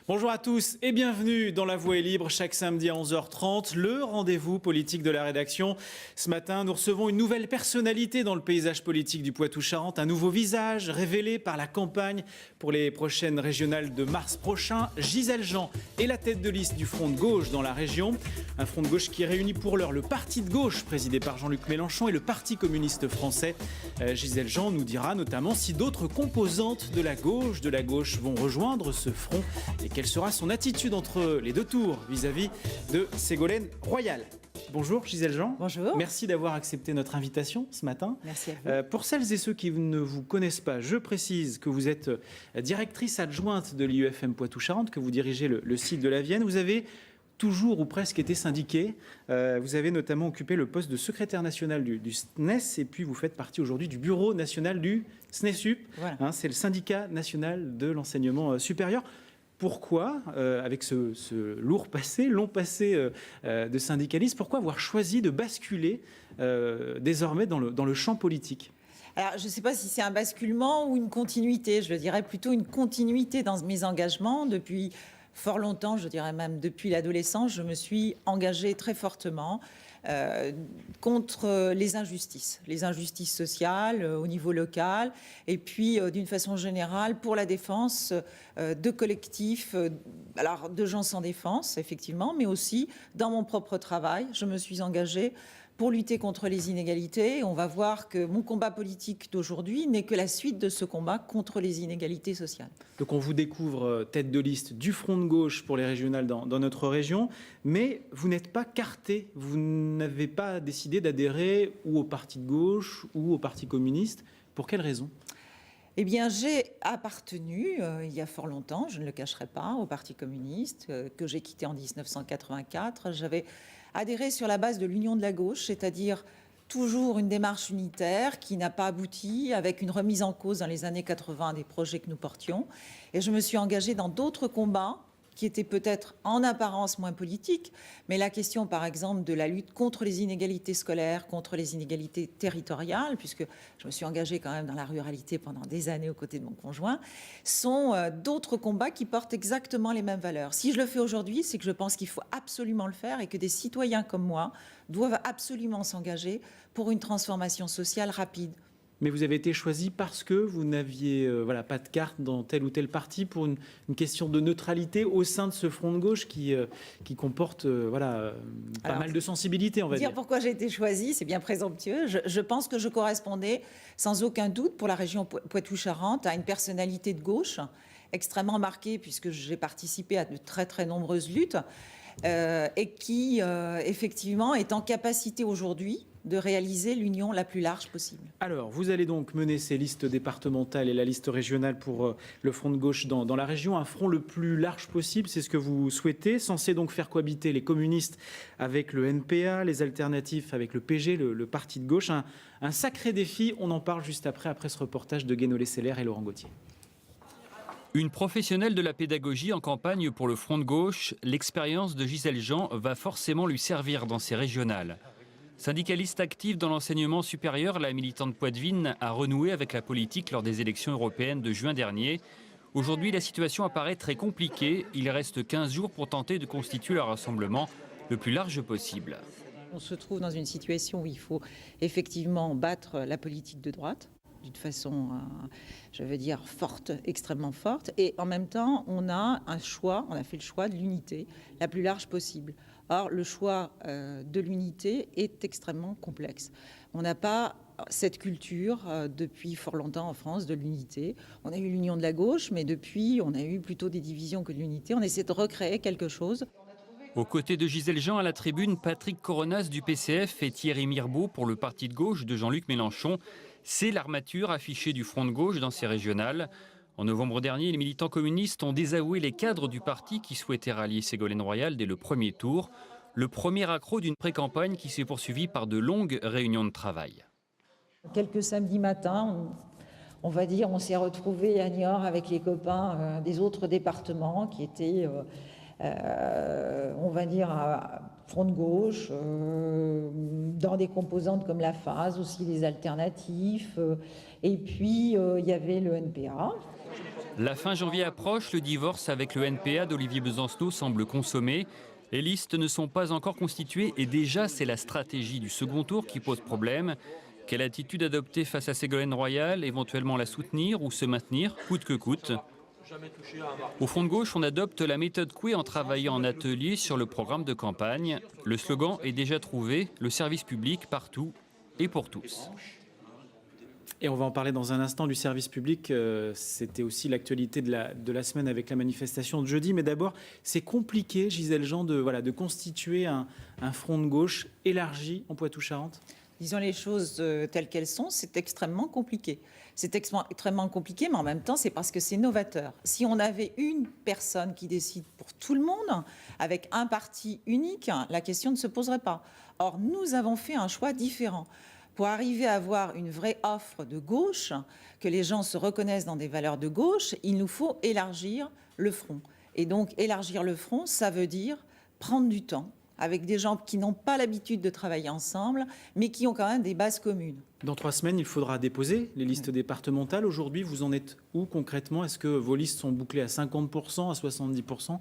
Bonjour à tous et bienvenue dans La Voix est libre chaque samedi à 11h30, le rendez-vous politique de la rédaction. Ce matin, nous recevons une nouvelle personnalité dans le paysage politique du Poitou-Charentes, un nouveau visage révélé par la campagne pour les prochaines régionales de mars prochain. Gisèle Jean est la tête de liste du Front de gauche dans la région. Un Front de gauche qui réunit pour l'heure le Parti de gauche présidé par Jean-Luc Mélenchon et le Parti communiste français. Gisèle Jean nous dira notamment si d'autres composantes de la gauche vont rejoindre ce front et quelle sera son attitude entre les deux tours vis-à-vis de Ségolène Royal. Bonjour Gisèle Jean. Bonjour. Merci d'avoir accepté notre invitation ce matin. Merci à vous. Pour celles et ceux qui ne vous connaissent pas, je précise que vous êtes directrice adjointe de l'IUFM Poitou-Charentes, que vous dirigez le site de la Vienne. Vous avez toujours ou presque été syndiqué. Vous avez notamment occupé le poste de secrétaire national du SNES et puis vous faites partie aujourd'hui du bureau national du SNESUP. Voilà. C'est le syndicat national de l'enseignement supérieur. Pourquoi, avec ce long passé de syndicalisme, pourquoi avoir choisi de basculer désormais dans le champ politique ? Alors, je ne sais pas si c'est un basculement ou une continuité. Je le dirais plutôt une continuité dans mes engagements. Depuis fort longtemps, je dirais même depuis l'adolescence, je me suis engagée très fortement contre les injustices sociales au niveau local, et puis d'une façon générale pour la défense de collectifs, alors de gens sans défense, effectivement, mais aussi dans mon propre travail, je me suis engagée pour lutter contre les inégalités. On va voir que mon combat politique d'aujourd'hui n'est que la suite de ce combat contre les inégalités sociales. Donc on vous découvre tête de liste du Front de gauche pour les régionales dans notre région, mais vous n'êtes pas carté, vous n'avez pas décidé d'adhérer ou au Parti de gauche ou au Parti communiste. Pour quelle raison ? Eh bien, j'ai appartenu, il y a fort longtemps, je ne le cacherai pas, au Parti communiste, que j'ai quitté en 1984. J'avais adhéré sur la base de l'union de la gauche, c'est-à-dire toujours une démarche unitaire qui n'a pas abouti, avec une remise en cause dans les années 80 des projets que nous portions. Et je me suis engagée dans d'autres combats qui étaient peut-être en apparence moins politiques, mais la question, par exemple, de la lutte contre les inégalités scolaires, contre les inégalités territoriales, puisque je me suis engagée quand même dans la ruralité pendant des années aux côtés de mon conjoint, sont d'autres combats qui portent exactement les mêmes valeurs. Si je le fais aujourd'hui, c'est que je pense qu'il faut absolument le faire et que des citoyens comme moi doivent absolument s'engager pour une transformation sociale rapide. Mais vous avez été choisi parce que vous n'aviez pas de carte dans tel ou tel parti pour une question de neutralité au sein de ce front de gauche qui comporte pas mal de sensibilité, on va dire. Pourquoi j'ai été choisie, c'est bien présomptueux. Je pense que je correspondais sans aucun doute pour la région Poitou-Charentes à une personnalité de gauche extrêmement marquée puisque j'ai participé à de très très nombreuses luttes et qui effectivement est en capacité aujourd'hui de réaliser l'union la plus large possible. Alors, vous allez donc mener ces listes départementales et la liste régionale pour le Front de gauche dans la région, un front le plus large possible, c'est ce que vous souhaitez, censé donc faire cohabiter les communistes avec le NPA, les alternatifs avec le PG, le Parti de gauche. Un sacré défi, on en parle juste après ce reportage de Guénolé-Seller et Laurent Gauthier. Une professionnelle de la pédagogie en campagne pour le Front de gauche, l'expérience de Gisèle Jean va forcément lui servir dans ces régionales. Syndicaliste active dans l'enseignement supérieur, la militante poitevine a renoué avec la politique lors des élections européennes de juin dernier. Aujourd'hui, la situation apparaît très compliquée. Il reste 15 jours pour tenter de constituer le rassemblement le plus large possible. On se trouve dans une situation où il faut effectivement battre la politique de droite d'une façon, forte, extrêmement forte. Et en même temps, on a fait le choix de l'unité la plus large possible. Or, le choix de l'unité est extrêmement complexe. On n'a pas cette culture depuis fort longtemps en France de l'unité. On a eu l'union de la gauche, mais depuis, on a eu plutôt des divisions que de l'unité. On essaie de recréer quelque chose. Aux côtés de Gisèle Jean à la tribune, Patrick Coronas du PCF et Thierry Mirbeau pour le Parti de gauche de Jean-Luc Mélenchon. C'est l'armature affichée du Front de gauche dans ces régionales. En novembre dernier, les militants communistes ont désavoué les cadres du parti qui souhaitaient rallier Ségolène Royal dès le premier tour. Le premier accroc d'une pré-campagne qui s'est poursuivie par de longues réunions de travail. Quelques samedis matins, on s'est retrouvés à Niort avec les copains des autres départements qui étaient, à Front de gauche, dans des composantes comme la phase, aussi les alternatifs. Et puis, il y avait le NPA. La fin janvier approche, le divorce avec le NPA d'Olivier Besancenot semble consommé. Les listes ne sont pas encore constituées et déjà c'est la stratégie du second tour qui pose problème. Quelle attitude adopter face à Ségolène Royal, éventuellement la soutenir ou se maintenir, coûte que coûte? Au Front de gauche, on adopte la méthode Coué en travaillant en atelier sur le programme de campagne. Le slogan est déjà trouvé, le service public partout et pour tous. Et on va en parler dans un instant du service public. C'était aussi l'actualité de la semaine avec la manifestation de jeudi. Mais d'abord, c'est compliqué, Gisèle Jean, de constituer un front de gauche élargi en Poitou-Charentes. Disons les choses telles qu'elles sont, c'est extrêmement compliqué. C'est extrêmement compliqué, mais en même temps, c'est parce que c'est novateur. Si on avait une personne qui décide pour tout le monde, avec un parti unique, la question ne se poserait pas. Or, nous avons fait un choix différent. Pour arriver à avoir une vraie offre de gauche, que les gens se reconnaissent dans des valeurs de gauche, il nous faut élargir le front. Et donc, élargir le front, ça veut dire prendre du temps avec des gens qui n'ont pas l'habitude de travailler ensemble, mais qui ont quand même des bases communes. Dans 3 semaines, il faudra déposer les listes départementales. Aujourd'hui, vous en êtes où concrètement? Est-ce que vos listes sont bouclées à 50%, à 70%?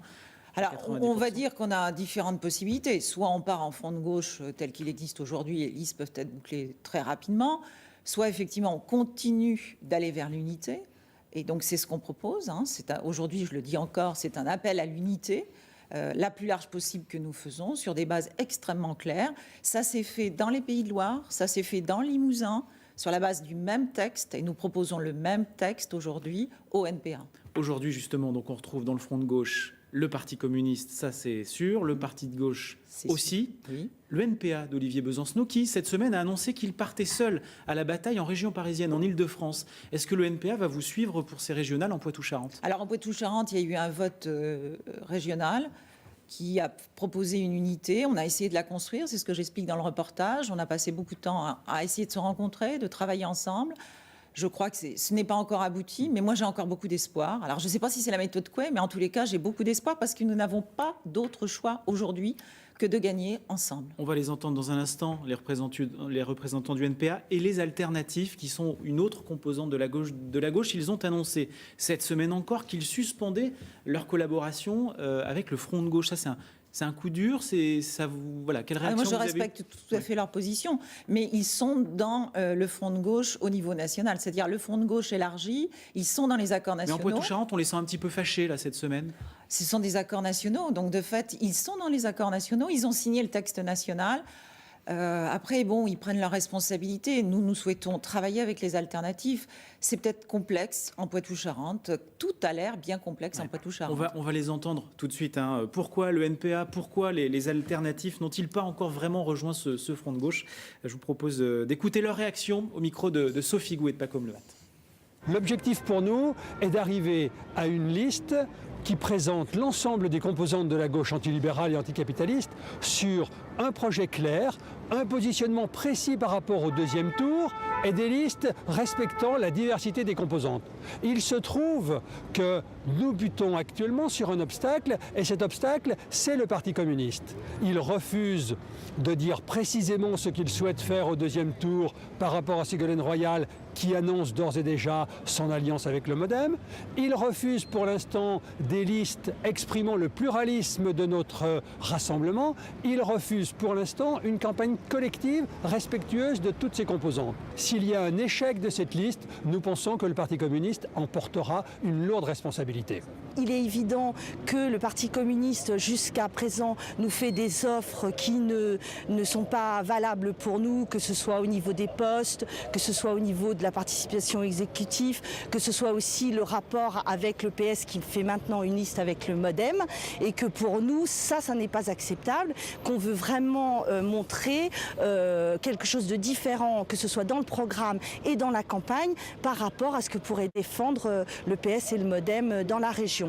Alors, on va dire qu'on a différentes possibilités. Soit on part en front de gauche tel qu'il existe aujourd'hui, et les listes peuvent être bouclées très rapidement. Soit, effectivement, on continue d'aller vers l'unité. Et donc, c'est ce qu'on propose. Aujourd'hui, je le dis encore, c'est un appel à l'unité. La plus large possible que nous faisons, sur des bases extrêmement claires. Ça s'est fait dans les Pays de Loire, ça s'est fait dans le Limousin, sur la base du même texte, et nous proposons le même texte aujourd'hui au NPA. Aujourd'hui, justement, donc on retrouve dans le front de gauche le Parti communiste, ça c'est sûr, le Parti de gauche aussi, oui. Le NPA d'Olivier Besancenot qui, cette semaine, a annoncé qu'il partait seul à la bataille en région parisienne, en Île-de-France. Est-ce que le NPA va vous suivre pour ces régionales en Poitou-Charentes? Alors en Poitou-Charentes, il y a eu un vote régional qui a proposé une unité. On a essayé de la construire, c'est ce que j'explique dans le reportage. On a passé beaucoup de temps à essayer de se rencontrer, de travailler ensemble. Je crois que ce n'est pas encore abouti, mais moi j'ai encore beaucoup d'espoir. Alors je ne sais pas si c'est la méthode Coué, mais en tous les cas j'ai beaucoup d'espoir parce que nous n'avons pas d'autre choix aujourd'hui que de gagner ensemble. On va les entendre dans un instant, les représentants du NPA et les alternatifs qui sont une autre composante de la gauche. Ils ont annoncé cette semaine encore qu'ils suspendaient leur collaboration avec le Front de gauche. Ça, c'est un coup dur, quelle réaction moi, je vous avez? respecte tout à fait leur position, mais ils sont dans le Front de gauche au niveau national, c'est-à-dire le Front de gauche élargi, ils sont dans les accords nationaux. Mais en Poitou-Charentes, on les sent un petit peu fâchés là, cette semaine. Ce sont des accords nationaux, donc de fait, ils sont dans les accords nationaux, ils ont signé le texte national. Après, ils prennent leurs responsabilités. Nous souhaitons travailler avec les alternatives. C'est peut-être complexe en Poitou-Charentes. Tout a l'air bien complexe en Poitou-Charentes. On va les entendre tout de suite. Pourquoi le NPA, pourquoi les alternatifs n'ont-ils pas encore vraiment rejoint ce front de gauche? Je vous propose d'écouter leur réaction au micro de Sophie Gou et de Pacôme Levat. L'objectif pour nous est d'arriver à une liste qui présente l'ensemble des composantes de la gauche antilibérale et anticapitaliste sur un projet clair, un positionnement précis par rapport au deuxième tour et des listes respectant la diversité des composantes. Il se trouve que nous butons actuellement sur un obstacle et cet obstacle, c'est le Parti communiste. Il refuse de dire précisément ce qu'il souhaite faire au deuxième tour par rapport à Ségolène Royal qui annonce d'ores et déjà son alliance avec le MoDem. Il refuse pour l'instant des listes exprimant le pluralisme de notre rassemblement. Il refuse pour l'instant une campagne collective respectueuse de toutes ses composantes. S'il y a un échec de cette liste, nous pensons que le Parti communiste en portera une lourde responsabilité. Il est évident que le Parti communiste, jusqu'à présent, nous fait des offres qui ne sont pas valables pour nous, que ce soit au niveau des postes, que ce soit au niveau de la participation exécutive, que ce soit aussi le rapport avec le PS qui fait maintenant une liste avec le MoDem, et que pour nous, ça n'est pas acceptable, qu'on veut vraiment montrer quelque chose de différent, que ce soit dans le programme et dans la campagne, par rapport à ce que pourrait défendre le PS et le MoDem dans la région.